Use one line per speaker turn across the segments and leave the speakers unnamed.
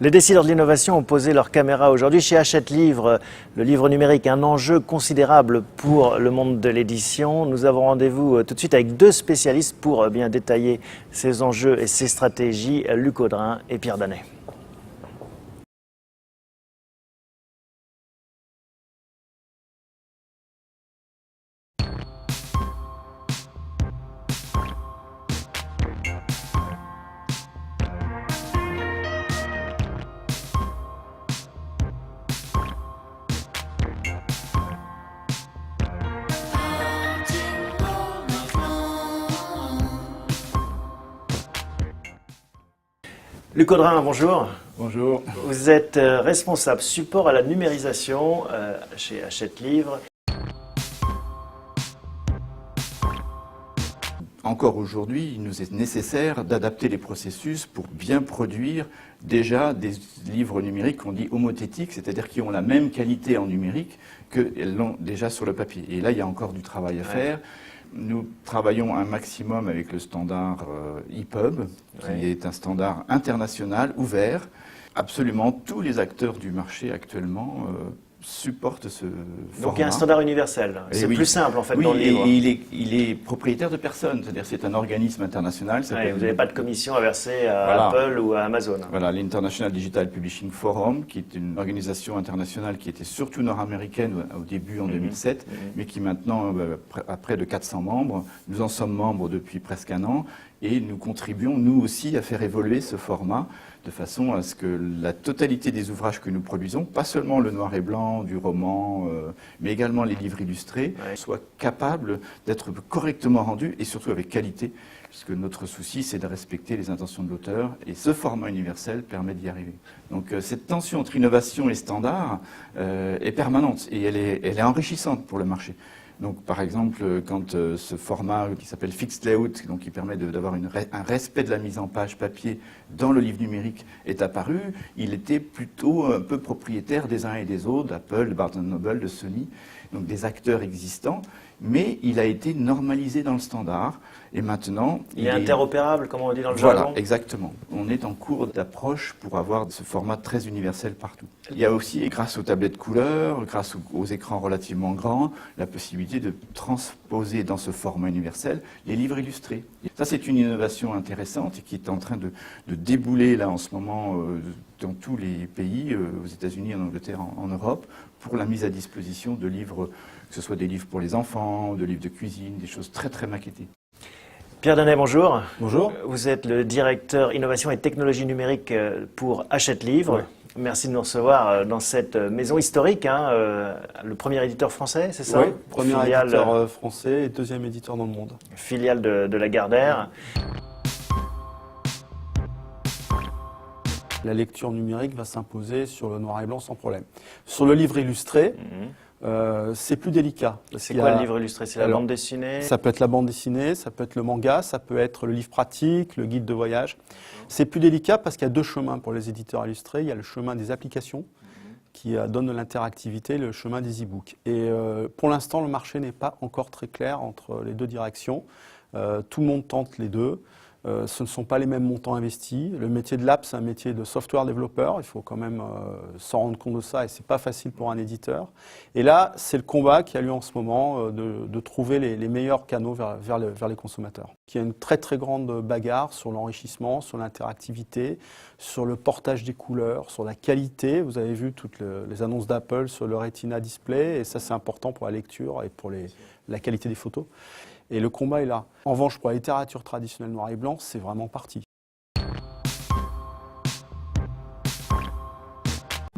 Les décideurs de l'innovation ont posé leur caméra aujourd'hui chez Hachette Livre, le livre numérique, un enjeu considérable pour le monde de l'édition. Nous avons rendez-vous tout de suite avec deux spécialistes pour bien détailler ces enjeux et ces stratégies, Luc Audrin et Pierre Danet. Luc Audrin, bonjour.
Bonjour.
Vous êtes responsable support à la numérisation chez Hachette Livre.
Encore aujourd'hui, il nous est nécessaire d'adapter les processus pour bien produire déjà des livres numériques qu'on dit homothétiques, c'est-à-dire qui ont la même qualité en numérique qu'elles l'ont déjà sur le papier. Et là, il y a encore du travail à faire. Nous travaillons un maximum avec le standard EPUB, qui est un standard international ouvert. Absolument tous les acteurs du marché actuellement supportent ce format.
Donc il y a un standard universel. C'est plus simple en fait dans le livre.
Et il est propriétaire de personne, c'est-à-dire c'est un organisme international.
Vous n'avez pas de commission à verser à Apple ou à Amazon.
Voilà, l'International Digital Publishing Forum, qui est une organisation internationale qui était surtout nord-américaine au début en 2007, mais qui maintenant a près de 400 membres. Nous en sommes membres depuis presque un an et nous contribuons nous aussi à faire évoluer ce format de façon à ce que la totalité des ouvrages que nous produisons, pas seulement le noir et blanc du roman, mais également les livres illustrés, soient capables d'être correctement rendus et surtout avec qualité, puisque notre souci c'est de respecter les intentions de l'auteur et ce format universel permet d'y arriver. Donc cette tension entre innovation et standard est permanente et elle est enrichissante pour le marché. Donc, par exemple, quand ce format qui s'appelle Fixed Layout, donc qui permet d'avoir un respect de la mise en page papier dans le livre numérique est apparu, il était plutôt un peu propriétaire des uns et des autres, d'Apple, de Barnes & Noble, de Sony, donc des acteurs existants, mais il a été normalisé dans le standard et maintenant...
Il est interopérable, comme on dit dans le
jargon.
jargon.
Voilà, exactement. On est en cours d'approche pour avoir ce format très universel partout. Il y a aussi, grâce aux tablettes couleurs, grâce aux écrans relativement grands, la possibilité de transposer dans ce format universel les livres illustrés. Ça, c'est une innovation intéressante et qui est en train de débouler là en ce moment dans tous les pays, aux États-Unis, en Angleterre, en Europe, pour la mise à disposition de livres, que ce soit des livres pour les enfants, de livres de cuisine, des choses très très maquettées.
Pierre Danet, bonjour.
Bonjour.
Vous êtes le directeur innovation et technologie numérique pour Hachette Livre.
Oui.
Merci de nous recevoir dans cette maison historique, le premier éditeur français, c'est ça?
Oui, premier éditeur français et deuxième éditeur dans le monde.
Filiale de Lagardère.
La lecture numérique va s'imposer sur le noir et blanc sans problème. Sur le livre illustré, c'est plus délicat.
C'est quoi le livre illustré? C'est la bande dessinée?
Ça peut être la bande dessinée, ça peut être le manga, ça peut être le livre pratique, le guide de voyage. C'est plus délicat parce qu'il y a deux chemins pour les éditeurs illustrés. Il y a le chemin des applications qui donne de l'interactivité, le chemin des e-books. Et pour l'instant, le marché n'est pas encore très clair entre les deux directions. Tout le monde tente les deux. Ce ne sont pas les mêmes montants investis. Le métier de l'app, c'est un métier de software développeur. Il faut quand même s'en rendre compte de ça et c'est pas facile pour un éditeur. Et là, c'est le combat qui a lieu en ce moment de trouver les meilleurs canaux vers les consommateurs. Il y a une très très grande bagarre sur l'enrichissement, sur l'interactivité, sur le portage des couleurs, sur la qualité. Vous avez vu toutes les annonces d'Apple sur le Retina Display et ça c'est important pour la lecture et pour la qualité des photos. Et le combat est là. En revanche, pour la littérature traditionnelle noir et blanc, c'est vraiment parti.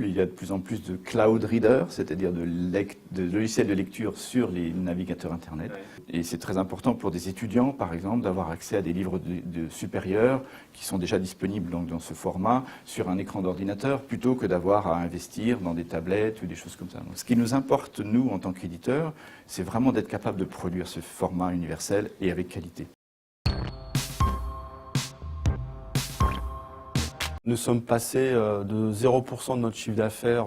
Il y a de plus en plus de cloud readers, c'est-à-dire de logiciels de lecture sur les navigateurs Internet. Et c'est très important pour des étudiants, par exemple, d'avoir accès à des livres de supérieurs qui sont déjà disponibles donc, dans ce format sur un écran d'ordinateur, plutôt que d'avoir à investir dans des tablettes ou des choses comme ça. Donc, ce qui nous importe, nous, en tant qu'éditeurs, c'est vraiment d'être capable de produire ce format universel et avec qualité.
Nous sommes passés de 0% de notre chiffre d'affaires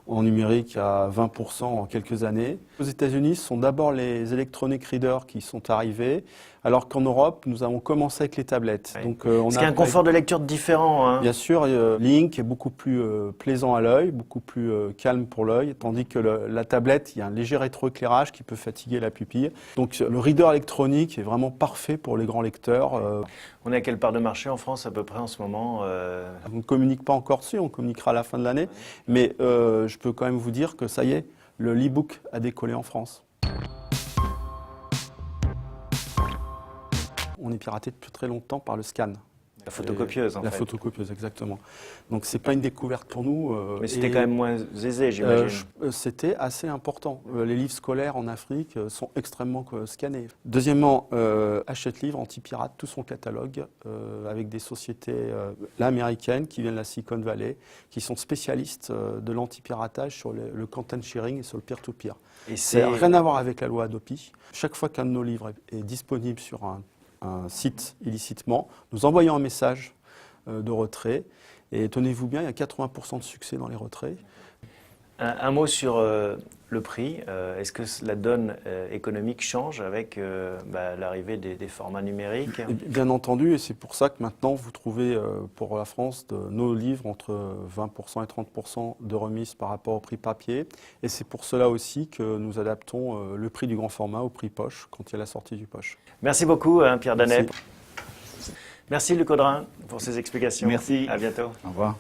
en numérique à 20% en quelques années. Aux États-Unis, ce sont d'abord les electronic readers qui sont arrivés, Alors qu'en Europe, nous avons commencé avec les tablettes.
Oui.
Donc,
Parce qu'il y a un confort de lecture différent. Hein.
Bien sûr, Link est beaucoup plus plaisant à l'œil, beaucoup plus calme pour l'œil, tandis que la tablette, il y a un léger rétroéclairage qui peut fatiguer la pupille. Donc le reader électronique est vraiment parfait pour les grands lecteurs.
On est à quelle part de marché en France à peu près en ce moment
On ne communique pas encore dessus, on communiquera à la fin de l'année. Mais je peux quand même vous dire que ça y est, l'e-book a décollé en France. On est piraté depuis très longtemps par le scan.
La photocopieuse, en fait.
La photocopieuse, exactement. Donc, ce n'est pas une découverte pour nous.
Mais c'était quand même moins aisé, j'imagine.
C'était assez important. Les livres scolaires en Afrique sont extrêmement scannés. Deuxièmement, Hachette Livre anti-pirate tout son catalogue avec des sociétés américaines qui viennent de la Silicon Valley, qui sont spécialistes de l'anti-piratage sur le content sharing et sur le peer-to-peer. Et ça n'a rien à voir avec la loi Adopi. Chaque fois qu'un de nos livres est disponible sur un site illicitement, nous envoyons un message de retrait et tenez-vous bien, il y a 80% de succès dans les retraits.
Un mot sur le prix. Est-ce que la donne économique change avec l'arrivée des formats numériques?
Bien entendu, et c'est pour ça que maintenant vous trouvez pour la France nos livres entre 20% et 30% de remise par rapport au prix papier. Et c'est pour cela aussi que nous adaptons le prix du grand format au prix poche quand il y a la sortie du poche.
Merci beaucoup, Pierre Danet. Merci Luc Audrin pour ces explications.
Merci.
À bientôt.
Au revoir.